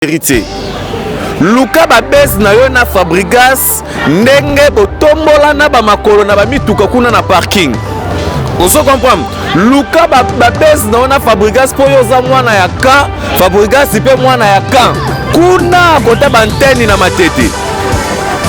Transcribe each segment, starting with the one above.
héritier. Luka babes na yo na Fabregas ndenge botombola na ba makolo na ba mituka kuna na parking. Ozo comprendre. Luka babes na yo na Fabregas po yo za mwana ya ka, Fabregas ipe mwana ya ka. Kuna kota banteni na matete.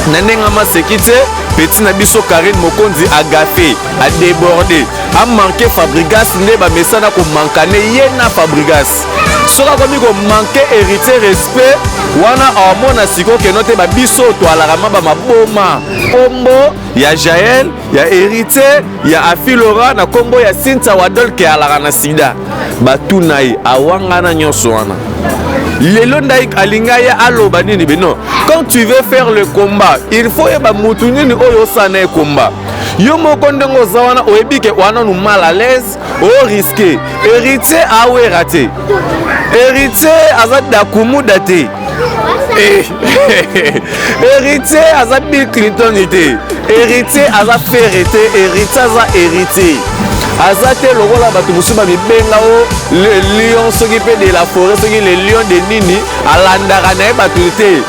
Na nenga masekite petit na biso Karine Mokonzi a gaffé, a débordé, a manqué Fabregas ne ba mesana ko mankane ye na Fabregas. Soka komi ko manqué héritier respect wana amona siko ke note ba biso to alarama ba maboma kombo ya Jaël ya héritier ya Afilora na kombo ya Sinta Wadol ke alarana sida batunai awanga na nyonso wana. Lelo ndaik alinga ya aloba nini beno. Quand tu veux faire le combat, il faut eba mutu nini oyo sana combat. Yo moko ndongo zawana oebike wana nu mal à l'aise, o risqué. Héritier awe raté. Héritier azad dakumu daté. Héritier azad Bill Clinton ité. Héritier azad ferrité, héritier azad héritier. Azate lokola batu musuba mibenga o le lion soki pe de la forêt soki le lion de nini alandaka na batu te.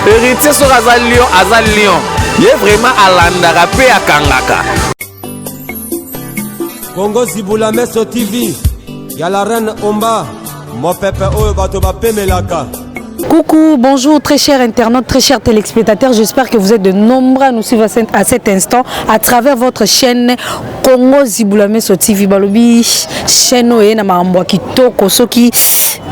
Héritier so azal lion. Ye vraiment alandaka pe akangaka. Congo Zibula Meso TV. Ya la reine Omba. Mo pepe oyo bato ba pemelaka. Coucou, bonjour très chers internautes, très chers téléspectateurs, j'espère que vous êtes de nombreux à nous suivre à cet instant à travers votre chaîne Congo Zibula Meso TV. Balobi chaîne oye na marambo kitoko soki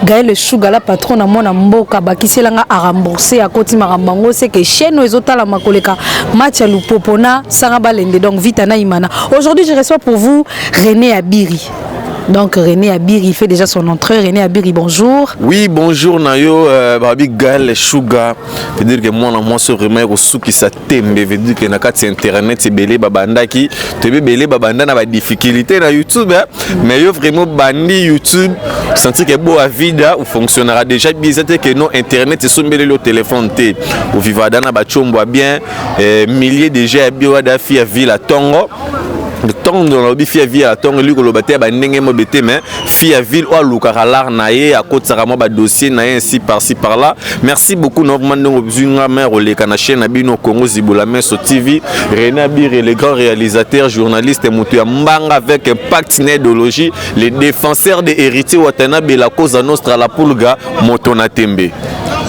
Gaël Sugar la patron na mona mboka bakiselanga a rembourser à côté marambango c'est que chaîne ezota la makoleka match lupopona sanga balende donc vite na imana. Aujourd'hui je reçois pour vous René Abiri. Donc René Abiri il fait déjà son entrée. René Abiri, bonjour. Oui, bonjour Nayo, Babi Gaël Sugar. Veut dire que moi se remet au sou qui s'attembe. Veut dire que na kati internet c'est belé babanda qui te belé babanda na ba difficulté na YouTube. Mais yo vraiment bandi YouTube sentir que beau à vida ou fonctionnera déjà bien c'est que non internet c'est sombelé le téléphone té. Ou vivada na ba chombo bien milliers déjà bio da fi à ville à Tongo. Le temps de la vie à vie à temps lui que le bâtiment a n'engagé mon bêté mais fille à ville ou à l'oukarar naé à côté ça moi dossier naé ainsi par-ci par-là. Merci beaucoup normalement nous besoin mère les canachènes abino Congo Zibula Meso TV. René Abiri les grands réalisateurs journalistes et Moutou Mbanga avec impact idéologie les défenseurs des héritiers Watanabe la cause à nostra la pulga Motona Tembe.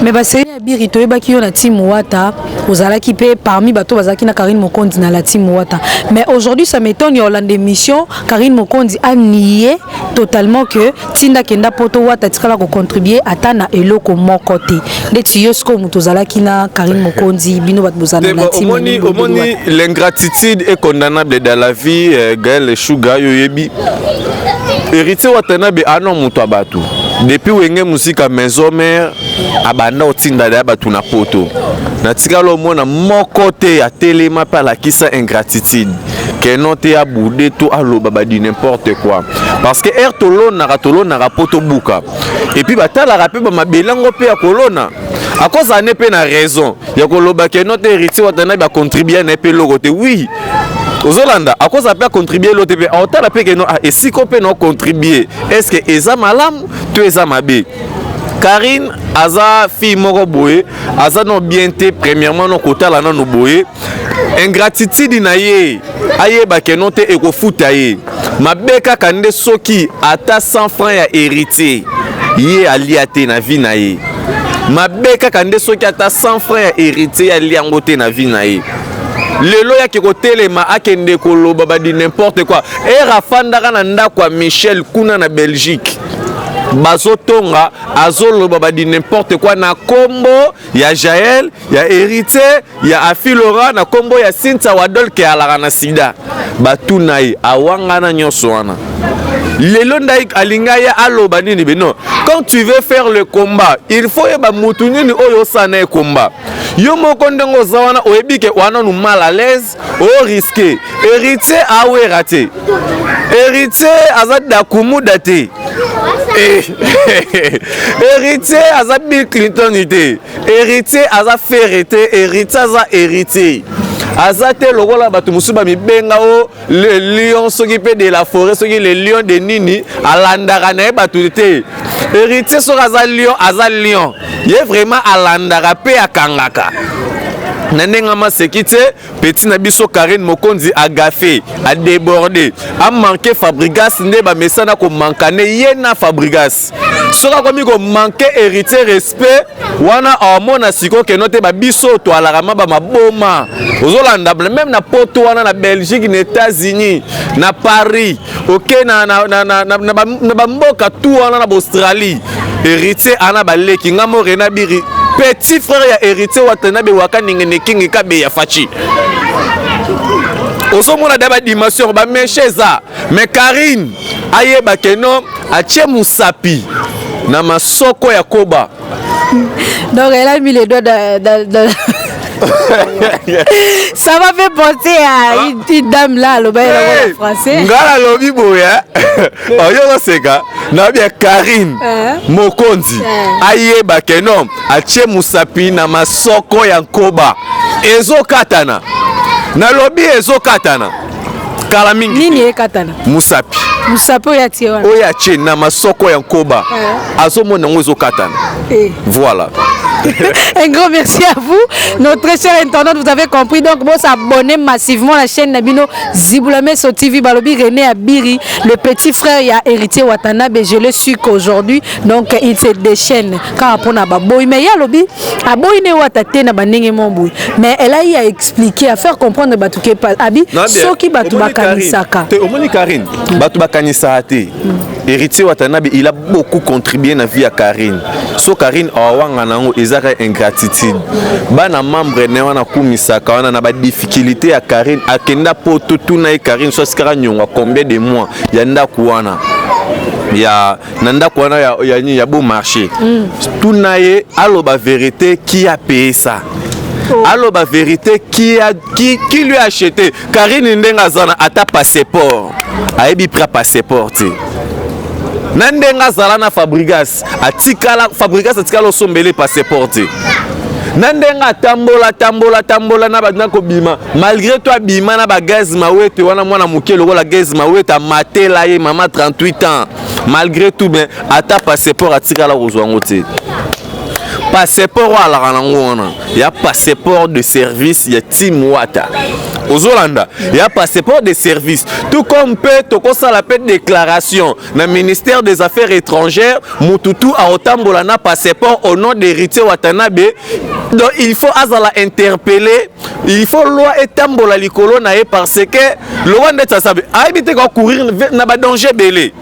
Mais bah c'est Abiri to ebaki yo na team Wata ozalaki pe parmi bato bazaki na Karine Mokonzi na la team Wata. Mais aujourd'hui ça m'étonne yo lande mission Karine Mokonzi a nié totalement que Tinda Kenda poto Wata tikala ko contribuer ata na eloko moko te. Ndeti yo sko muto zalaki na Karine Mokonzi bino bat bozana na team. Omoni l'ingratitude est condamnable dans la vie. Gaël Sugar yo yebi héritier Watanabe anon muto abatu. Depuis wenge musika maison mère abanda otinda da batu na poto na tikalo mona moko te ya telema pa la kisa ingratitude que non te a boudé tout à l'eau babadi n'importe quoi parce que er tolo na poto buka et puis batala rapé ba mabelango pe ya kolona à cause ça n'est pas na raison ya koloba que non te héritier Watanabe ba contribuer na pe logo te oui Ozolanda, à cause ça peut contribuer l'autre pays. On t'a rappelé que non, et si qu'on peut non contribuer, est-ce que Eza malam, tu Eza mabé? Karine, Aza fille moro boye, Aza non bien té premièrement non côté là non boye. Ingratitude naie, aye ba que non te eko foot aye. Mabeka kande soki ata 100 francs ya héritier. Yé aliate na vie naie. Mabeka kande soki ata 100 francs ya héritier aliangote na vie naie. Lelo ya kiko telema akende koloba badi n'importe quoi. Et rafandaka na ndako Michel kuna na Belgique. Bazotonga azoloba badi n'importe quoi na kombo ya Jaël, ya héritier, ya Afilora na kombo ya Sinta Wadol ke alarana sida. Batunai awanga na nyonso wana. Lelo ndaik alinga ya aloba nini beno. Quand tu veux faire le combat, il faut eba mutu nini oyo sana combat. Yo moko ndongo zawana oebike wana nu mal à l'aise, o risqué. Héritier awe raté. Héritier azad dakumu daté. Héritier azad Bill Clinton ité. Héritier azad ferrité, héritier azad héritier. azate lokola bato musuba mi benga o le lion soki pe de la forêt soki le lion de nini alandaka na bato te héritier soki aza lion ye vraiment alandaka pe akangaka na ndenge maseki te petit na biso Karine Mokonzi agafe a débordé a manqué Fabregas nde ba mesana ko mankane ye na Fabregas soka komi ko manqué héritier respect wana amona siko ke note ba biso to alarama ba maboma ozolanda même na poto wana na Belgique na États-Unis na Paris OK na ba mboka tout wana na Australie héritier ana baleki ngamo rena biri petit frère ya héritier watana be waka ningene kingi kabe ya fachi osomona daba dimension ba mecheza mais Karine ayeba keno atie musapi na masoko ya koba donc elle a mis les doigts dans ça m'a fait penser à une dame là le bail en français ngala lobi boya oyo seka na bien Karine Mokonzi ayeba keno atie musapi na masoko ya koba ezokatana na lobi ezokatana kala mingi nini ekatana musapi oya tie wana oya tie na masoko ya koba azomona ngo ezokatana voilà. Un grand merci à vous, notre cher internaute, vous avez compris. Donc, bon, s'abonner massivement à la chaîne Nabino Ziboulamé sur TV Balobi René Abiri, le petit frère, il y a héritier Watanabe. Je le suis qu'aujourd'hui, donc il se déchaîne. Quand on a baboui, mais il y a lobby, aboui ne watate na banenge momboui. Mais elle a eu à expliquer, à faire comprendre Batouké Abi, ce qui Batouba Kanisaka. Au moins Karine, Batouba Kanisaka. Héritier Watanabe, il a beaucoup contribué à la vie à Karine. So Karine awanga nango ezaka ingratitude. Bana membre ne wana kumisaka wana na ba difficulté à Karine akenda poto tuna Karine so skara nyonga combien de mois yanda kuwana. Ya nanda kuwana ya beau marché. Tuna ye aloba vérité qui a payé ça. Alors la vérité qui lui a acheté Karine ndenga zana ata passeport. Ayebi pra passeport. Nandenga zala na Fabregas atikala sombele passeport. Nandenga tambola na badna ko bima malgré toi bima na ba gaz mawete wana mwana muke lokola gaz mawete matela ye mama 38 ans malgré tout ben ata passeport atikala kozwango te. Passeport à la ranangona, il y a passeport de service, il y a Team Wata. Aux Hollanda, il y a passeport de service. Tout comme peut, ça la déclaration. Dans le ministère des Affaires étrangères, Mututu a otambolana passeport au nom d'héritier Watanabe. Donc il faut azala interpeller, il faut loi et tambola likolo nae parce que le roi d'être sabe. Habiter quoi courir na ba danger belé.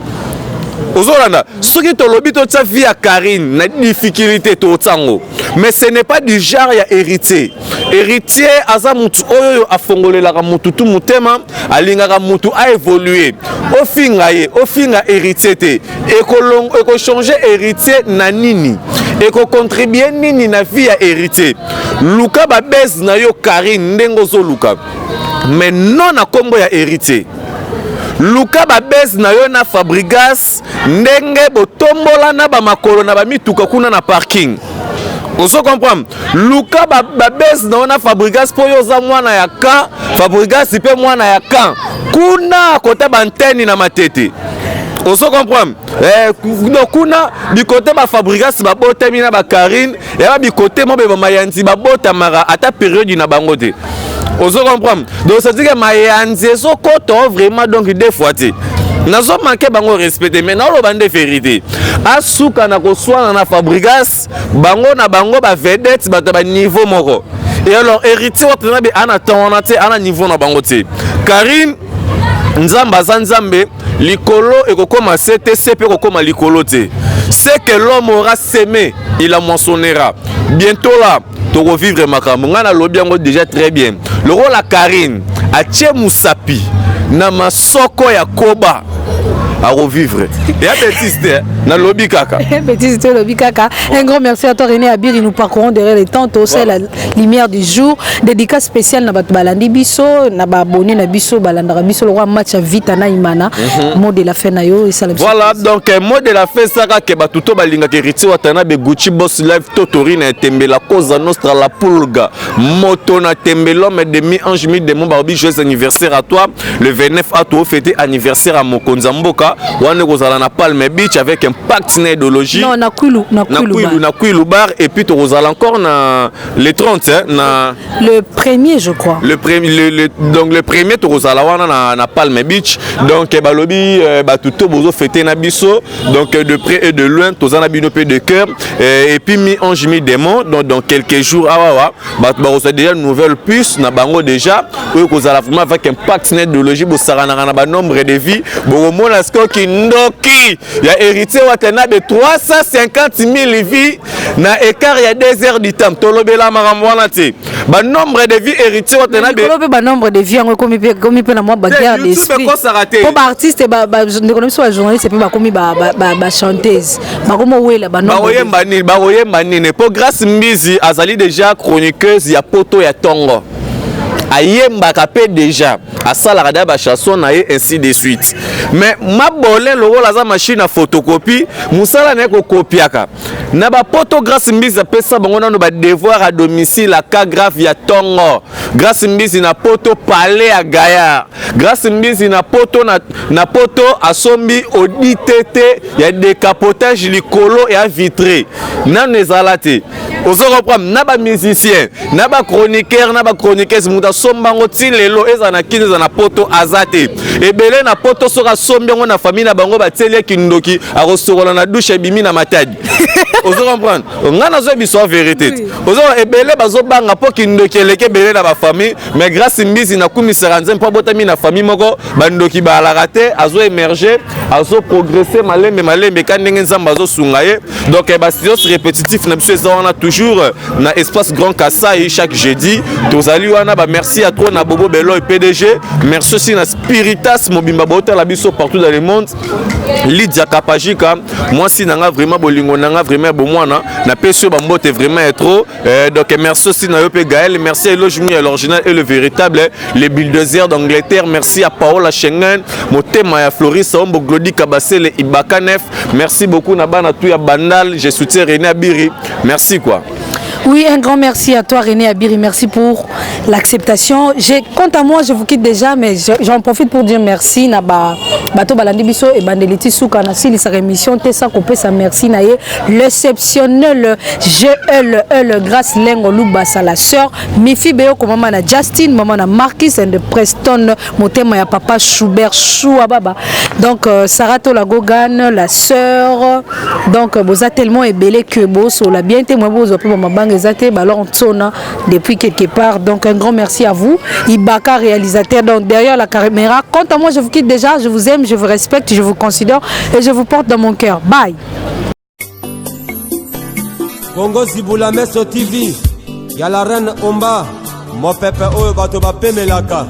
Ozolanda, ce qui te lobby toute sa vie à Karine, na difficulté to tsango. Mais ce n'est pas du genre ya héritier. Héritier aza mutu oyo afongole la mutu tout mutema, alinga mutu a évolué. Au finga héritier te. Eko changer héritier na nini. Eko contribuer nini na vie ya héritier. Luka ba bez na yo Karine ndengo zo luka. Mais non na kombo ya héritier. Luka babez na yo na Fabregas ndenge botombola na ba makolo na ba mituka kuna na parking. Oso comprendre. Luka babez na yo na Fabregas po yo za mwana ya kan, Fabregas ipe mwana ya kan. Kuna kota banteni na matete. Oso comprendre. Kuna bikote ba Fabregas ba botami na ba Karine, et ba bikote mo be ba mayanzi ba botamara ata période na bango te. Vous comprenez? Donc ça dit que mayanzi so koto vraiment donc deux fois ti. Nazo manqué bango respecter mais na lo bande vérité. Asuka na ko swana na Fabregas bango na bango ba vedette ba niveau moko. Et alors héritier watana be ana tona te ana niveau na bango te. Karine nzamba zanzambe likolo ekokoma CTC pe kokoma likolo te. C'est que l'homme aura semé, il la moissonnera. Bientôt là, tu vas vivre makambo. Ngana lobi yango déjà très bien. Le rôle la Karine, a tie musapi na masoko ya koba. à revivre. Et à Baptiste, na lobby kaka. Baptiste lobby kaka. Un grand merci à toi René Abiri, nous parcourons derrière les tentes c'est la lumière du jour. Dédicace spéciale na batu balandi biso, na ba abonné na biso balandara biso le roi match à vite na imana. Mot de la fin na yo et ça. Voilà donc mot de la fin ça que batu to balinga ke riti watana be Gucci Boss Live Totori na tembela cause nostra la pulga. Moto na tembelo mais demi ange mi de mon barbi joyeux anniversaire à toi. Le 29 à toi fêter anniversaire à Mokonza Mboka. Wane kozala na Palme Beach avec un pacte d'idéologie. Non, na Kwilu bar et puis tu kozala encore na le 30 hein, na le premier je crois. Donc le premier tu kozala wana na Palme Beach. Donc balobi batuto bozo fêter na biso. Donc de près et de loin tozana bino pe de cœur et puis mi ange mi démon dans quelques jours bah reçoit déjà une nouvelle puce na bango déjà ou kozala vraiment avec un pacte d'idéologie bo sarana na ba nombre de vie bo mona sko ki ndoki ya héritier watena de 350 000 vies na écart il y a 2 heures du temps tolobela makambo wana te ba nombre de vie héritier watena de ba nombre de vie comme pe na moi ba guerre d'esprit pour ba artiste ba économiste wa journaliste et puis ba komi ba chanteuse ba komo wela ba nombre ba oyemba nini pour grâce mbizi azali déjà chroniqueuse ya poto ya tongo ayembaka pe déjà asalaka da ba chanson na ye ainsi de suite mais mabole loko la za machine à photocopie musala na ko kopiaka na ba poto grâce mbizi pesa bango na ba devoir à domicile à cas grave ya tongo grâce mbizi na poto palais à Gaillard grâce mbizi na poto na poto asombi auditete ya décapotage likolo et à vitré na nezalate ozo reprendre na ba musicien na ba chroniqueur na ba chroniqueuse muda sombango ti lelo eza na kini eza na poto azate ebele na poto soka sombyango na famille na bango bateli kindoki akosokola na douche bimi na matadi ozo comprendre ngana zo biso vérité ozo ebele bazo banga po kindoki eleke belé na ba famille mais grâce mbizi na kumisera nzempo po botami na famille moko bandoki ba la raté azo émerger azo progresser malembe kanenge nzamba azo sungaye donc ba studios répétitif na biso eza wana toujours na espace Grand Kassai chaque jeudi tozali wana ba merci à toi na Bobo Bello et PDG merci aussi na Spiritas mobimba bota la biso partout dans le monde Lydia Kapajika moi si nanga vraiment bolingo nanga vraiment bon mwana na peso bambote vraiment trop donc merci aussi na Yope Gaël merci à Elojumi à l'original et le véritable les bulldozers d'Angleterre merci à Paola Schengen motema ya Floris Ombo Glody Kabasele Ibaka Nef merci beaucoup na bana tout ya Bandal je soutiens René Abiri merci quoi. Oui, un grand merci à toi René Abiri, merci pour l'acceptation. Quant à moi, je vous quitte déjà, mais j'en profite pour dire merci na bato balandi biso et bandeliti souka na sili sa émission Tessa Kopé sa merci na l'exceptionnel GL grâce Lengo Lubasa la sœur Mifi Beo comme maman na Justin, maman na Marquis and Preston, motema ya papa Schubert Choua baba. Donc Sarato la Gogan, la sœur. Donc boza tellement ébélé que boso la bien témoin bozo pe mabanga alors depuis quelque part. Donc un grand merci à vous Ibaka réalisateur donc derrière la caméra. Quant à moi je vous quitte déjà, je vous aime, je vous respecte, je vous considère et je vous porte dans mon cœur. Bye. Congo Zibula Meso TV, y a la reine Omba, mon pépé Oyo Bato Bapemelaka.